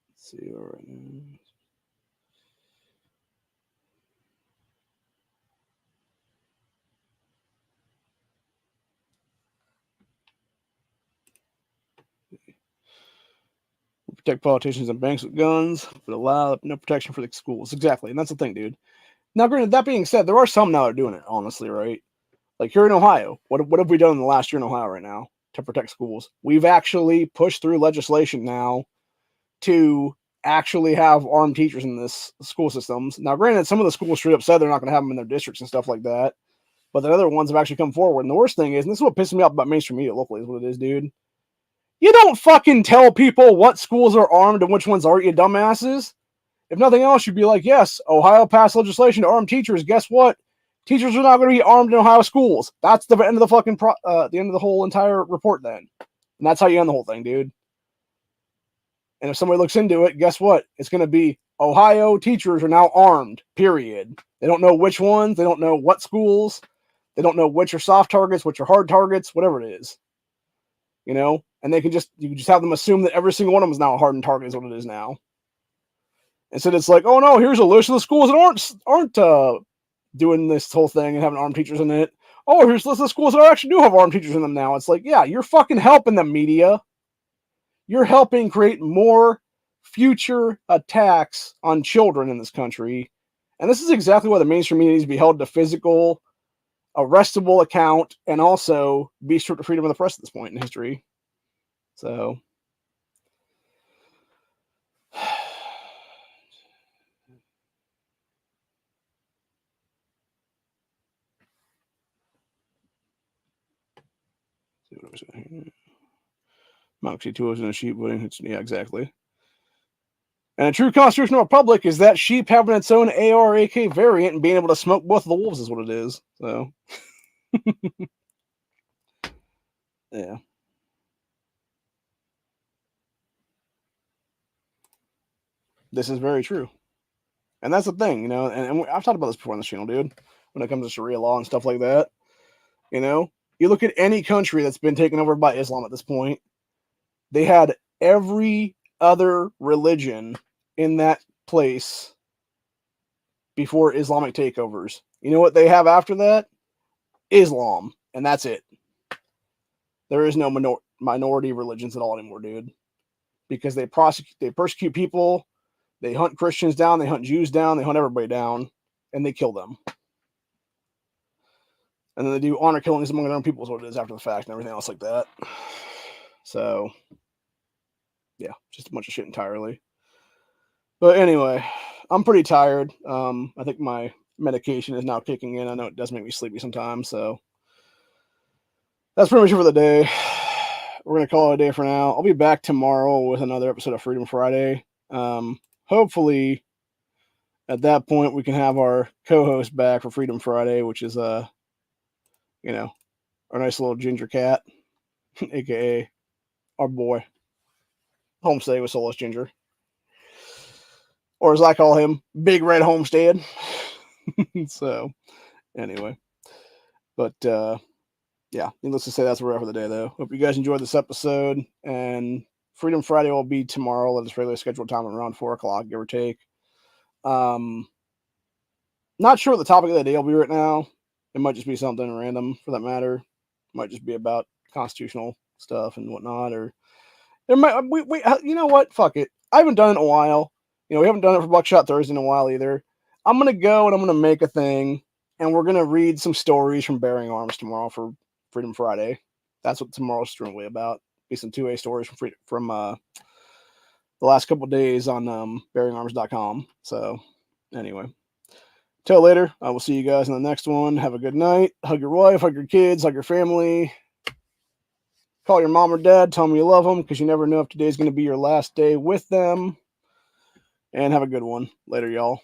Let's see right now. Protect politicians and banks with guns, but allow no protection for the schools. Exactly. And that's the thing, dude. Now, granted, that being said, there are some now that are doing it, honestly, right? Like here in Ohio, what have we done in the last year in Ohio right now to protect schools? We've actually pushed through legislation now to actually have armed teachers in this school systems. Now, granted, some of the schools straight up said they're not going to have them in their districts and stuff like that, but the other ones have actually come forward. And the worst thing is, and this is what pisses me off about mainstream media locally, is what it is, dude. You don't fucking tell people what schools are armed and which ones aren't, you dumbasses. If nothing else, you'd be like, yes, Ohio passed legislation to arm teachers. Guess what? Teachers are not going to be armed in Ohio schools. That's the end of the fucking the end of the whole entire report then. And that's how you end the whole thing, dude. And if somebody looks into it, guess what? It's going to be Ohio teachers are now armed, period. They don't know which ones. They don't know what schools. They don't know which are soft targets, which are hard targets, whatever it is. And you can just have them assume that every single one of them is now a hardened target is what it is now. And so it's like, oh no, here's a list of the schools that aren't doing this whole thing and having armed teachers in it. Oh, here's a list of the schools that actually do have armed teachers in them now. It's like, yeah, you're fucking helping the media. You're helping create more future attacks on children in this country. And this is exactly why the mainstream media needs to be held to physical, arrestable account, and also be stripped of freedom of the press at this point in history. So, see what I was saying here. Moxie 2 is in a sheep voting. Yeah, exactly. And a true constitutional republic is that sheep having its own AR-AK variant and being able to smoke both of the wolves is what it is. So, yeah. This is very true. And that's the thing, you know, and I've talked about this before on the channel, dude, when it comes to Sharia law and stuff like that. You know, you look at any country that's been taken over by Islam at this point, they had every other religion in that place before Islamic takeovers. You know what they have after that? Islam, and that's it. There is no minority religions at all anymore, dude, because they persecute people, they hunt Christians down, they hunt Jews down, they hunt everybody down, and they kill them. And then they do honor killings among their own people is what it is after the fact and everything else like that. So, yeah, just a bunch of shit entirely. But anyway, I'm pretty tired. I think my medication is now kicking in. I know it does make me sleepy sometimes, so that's pretty much it for the day. We're going to call it a day for now. I'll be back tomorrow with another episode of Freedom Friday. Hopefully, at that point, we can have our co-host back for Freedom Friday, which is, you know, our nice little ginger cat, a.k.a. our boy, Homestead with Soulless Ginger. Or as I call him, Big Red Homestead. So, anyway. But, yeah, needless to say, that's where we're at for the day, though. Hope you guys enjoyed this episode. And Freedom Friday will be tomorrow at its regularly scheduled time around 4 o'clock, give or take. Not sure what the topic of the day will be right now. It might just be something random, for that matter. It might just be about constitutional stuff and whatnot. Or there might, you know what? Fuck it. I haven't done it in a while. You know, we haven't done it for Buckshot Thursday in a while either. I'm going to go and I'm going to make a thing. And we're going to read some stories from Bearing Arms tomorrow for Freedom Friday. That's what tomorrow's strictly about. Be some 2A stories from the last couple of days on bearingarms.com. So, anyway. Till later. I will see you guys in the next one. Have a good night. Hug your wife, hug your kids, hug your family. Call your mom or dad. Tell them you love them because you never know if today's going to be your last day with them. And have a good one. Later, y'all.